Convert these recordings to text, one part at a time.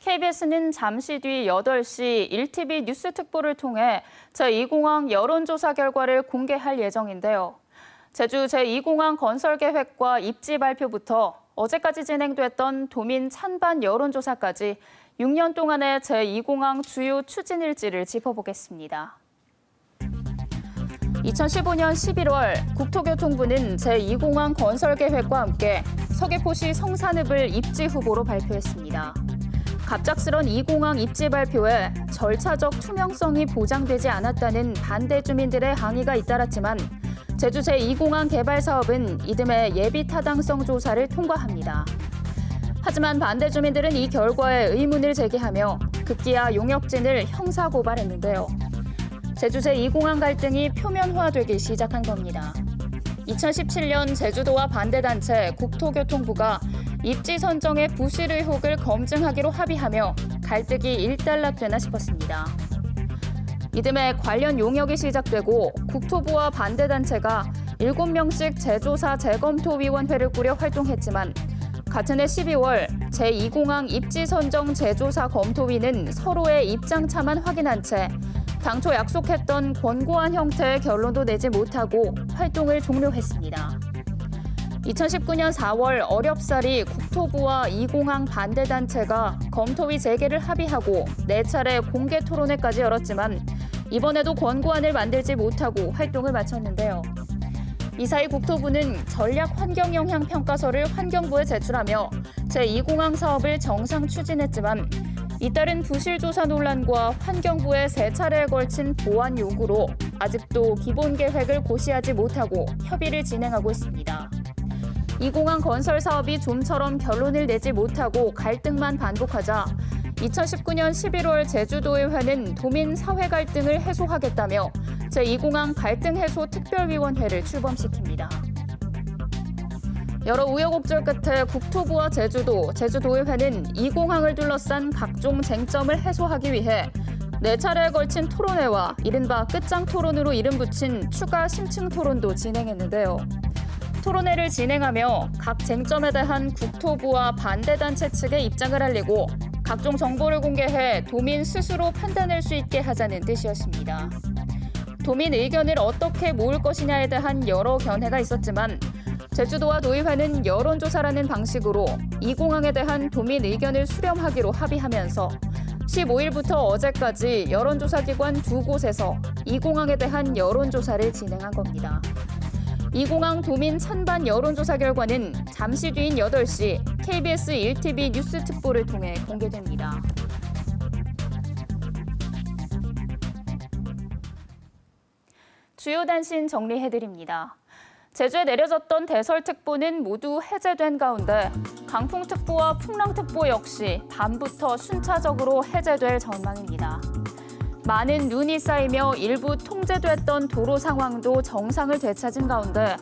KBS는 잠시 뒤 8시 1TV 뉴스 특보를 통해 제2공항 여론조사 결과를 공개할 예정인데요. 제주 제2공항 건설 계획과 입지 발표부터 어제까지 진행됐던 도민 찬반 여론조사까지 6년 동안의 제2공항 주요 추진 일지를 짚어보겠습니다. 2015년 11월 국토교통부는 제2공항 건설 계획과 함께 서귀포시 성산읍을 입지 후보로 발표했습니다. 갑작스런 2공항 입지 발표에 절차적 투명성이 보장되지 않았다는 반대 주민들의 항의가 잇따랐지만 제주 제2공항 개발 사업은 이듬해 예비 타당성 조사를 통과합니다. 하지만 반대 주민들은 이 결과에 의문을 제기하며 급기야 용역진을 형사 고발했는데요. 제주 제2공항 갈등이 표면화되기 시작한 겁니다. 2017년 제주도와 반대단체 국토교통부가 입지 선정의 부실 의혹을 검증하기로 합의하며 갈등이 일단락되나 싶었습니다. 이듬해 관련 용역이 시작되고 국토부와 반대단체가 7명씩 재조사 재검토위원회를 꾸려 활동했지만 같은 해 12월 제2공항 입지 선정 재조사 검토위는 서로의 입장차만 확인한 채 당초 약속했던 권고안 형태의 결론도 내지 못하고 활동을 종료했습니다. 2019년 4월 어렵사리 국토부와 2공항 반대단체가 검토위 재개를 합의하고 4차례 공개 토론회까지 열었지만 이번에도 권고안을 만들지 못하고 활동을 마쳤는데요. 이 사이 국토부는 전략 환경영향평가서를 환경부에 제출하며 제2공항 사업을 정상 추진했지만 잇따른 부실조사 논란과 환경부의 3차례에 걸친 보완 요구로 아직도 기본 계획을 고시하지 못하고 협의를 진행하고 있습니다. 2공항 건설 사업이 좀처럼 결론을 내지 못하고 갈등만 반복하자 2019년 11월 제주도의회는 도민 사회 갈등을 해소하겠다며 제2공항 갈등 해소 특별위원회를 출범시킵니다. 여러 우여곡절 끝에 국토부와 제주도의회는 2공항을 둘러싼 각종 쟁점을 해소하기 위해 4차례에 걸친 토론회와 이른바 끝장 토론으로 이름 붙인 추가 심층 토론도 진행했는데요. 토론회를 진행하며 각 쟁점에 대한 국토부와 반대단체 측의 입장을 알리고 각종 정보를 공개해 도민 스스로 판단할 수 있게 하자는 뜻이었습니다. 도민 의견을 어떻게 모을 것이냐에 대한 여러 견해가 있었지만 제주도와 도의회는 여론조사라는 방식으로 2공항에 대한 도민 의견을 수렴하기로 합의하면서 15일부터 어제까지 여론조사기관 2곳에서 2공항에 대한 여론조사를 진행한 겁니다. 2공항 도민 찬반 여론조사 결과는 잠시 뒤인 8시 KBS 1TV 뉴스 특보를 통해 공개됩니다. 주요 단신 정리해드립니다. 제주에 내려졌던 대설특보는 모두 해제된 가운데 강풍특보와 풍랑특보 역시 밤부터 순차적으로 해제될 전망입니다. 많은 눈이 쌓이며 일부 통제됐던 도로 상황도 정상을 되찾은 가운데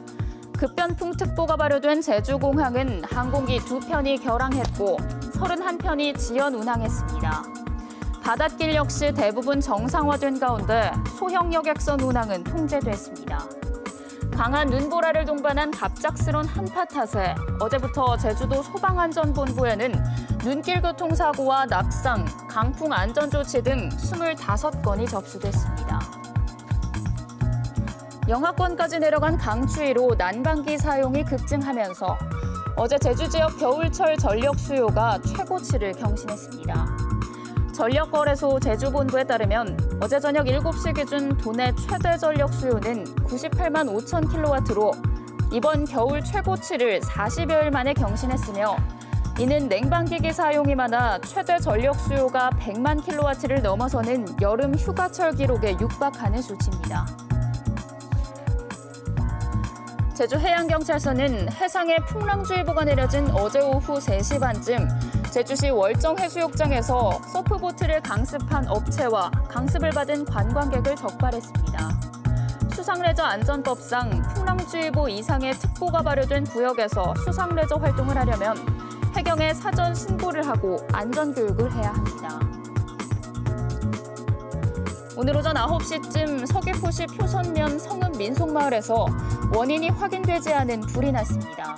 급변풍특보가 발효된 제주공항은 항공기 2편이 결항했고 31편이 지연 운항했습니다. 바닷길 역시 대부분 정상화된 가운데 소형 여객선 운항은 통제됐습니다. 강한 눈보라를 동반한 갑작스런 한파 탓에 어제부터 제주도 소방안전본부에는 눈길 교통사고와 낙상, 강풍 안전조치 등 25건이 접수됐습니다. 영하권까지 내려간 강추위로 난방기 사용이 급증하면서 어제 제주 지역 겨울철 전력 수요가 최고치를 경신했습니다. 전력거래소 제주본부에 따르면 어제 저녁 7시 기준 도내 최대 전력 수요는 98만 5천 킬로와트로 이번 겨울 최고치를 40여일 만에 경신했으며 이는 냉방기기 사용이 많아 최대 전력 수요가 100만 킬로와트를 넘어서는 여름 휴가철 기록에 육박하는 수치입니다. 제주해양경찰서는 해상에 풍랑주의보가 내려진 어제 오후 3시 반쯤 제주시 월정해수욕장에서 서프보트를 강습한 업체와 강습을 받은 관광객을 적발했습니다. 수상레저 안전법상 풍랑주의보 이상의 특보가 발효된 구역에서 수상레저 활동을 하려면 해경에 사전 신고를 하고 안전교육을 해야 합니다. 오늘 오전 9시쯤 서귀포시 표선면 성읍 민속마을에서 원인이 확인되지 않은 불이 났습니다.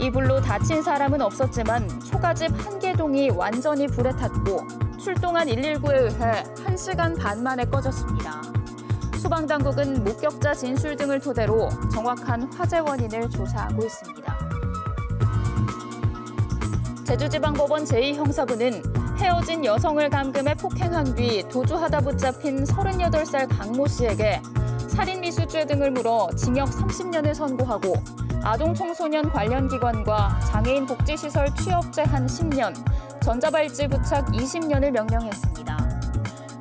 이 불로 다친 사람은 없었지만 초가집 한 개 동이 완전히 불에 탔고 출동한 119에 의해 1시간 반 만에 꺼졌습니다. 소방당국은 목격자 진술 등을 토대로 정확한 화재 원인을 조사하고 있습니다. 제주지방법원 제2형사부는 헤어진 여성을 감금해 폭행한 뒤 도주하다 붙잡힌 38살 강모 씨에게 살인미수죄 등을 물어 징역 30년을 선고하고 아동청소년 관련 기관과 장애인 복지시설 취업 제한 10년, 전자발찌 부착 20년을 명령했습니다.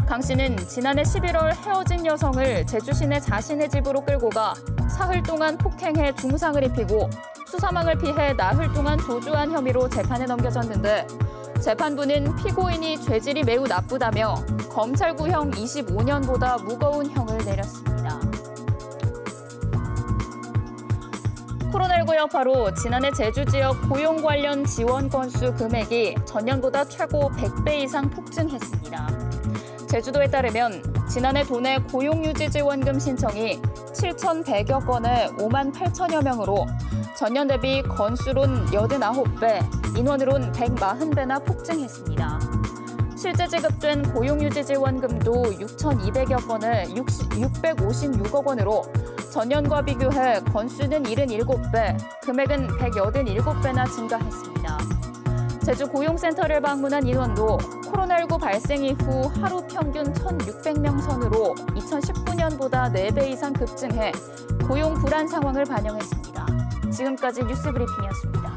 강 씨는 지난해 11월 헤어진 여성을 제주시내 자신의 집으로 끌고 가 사흘 동안 폭행해 중상을 입히고 수사망을 피해 나흘 동안 도주한 혐의로 재판에 넘겨졌는데 재판부는 피고인이 죄질이 매우 나쁘다며 검찰 구형 25년보다 무거운 형을 내렸습니다. 코로나19 여파로 지난해 제주 지역 고용 관련 지원 건수 금액이 전년보다 최고 100배 이상 폭증했습니다. 제주도에 따르면 지난해 도내 고용유지지원금 신청이 7,100여 건에 5만 8천여 명으로 전년 대비 건수론 89배, 인원으론 140배나 폭증했습니다. 실제 지급된 고용유지지원금도 6,200여 건에 656억 원으로 전년과 비교해 건수는 77배, 금액은 187배나 증가했습니다. 제주 고용센터를 방문한 인원도 코로나19 발생 이후 하루 평균 1,600명 선으로 2019년보다 4배 이상 급증해 고용 불안 상황을 반영했습니다. 지금까지 뉴스브리핑이었습니다.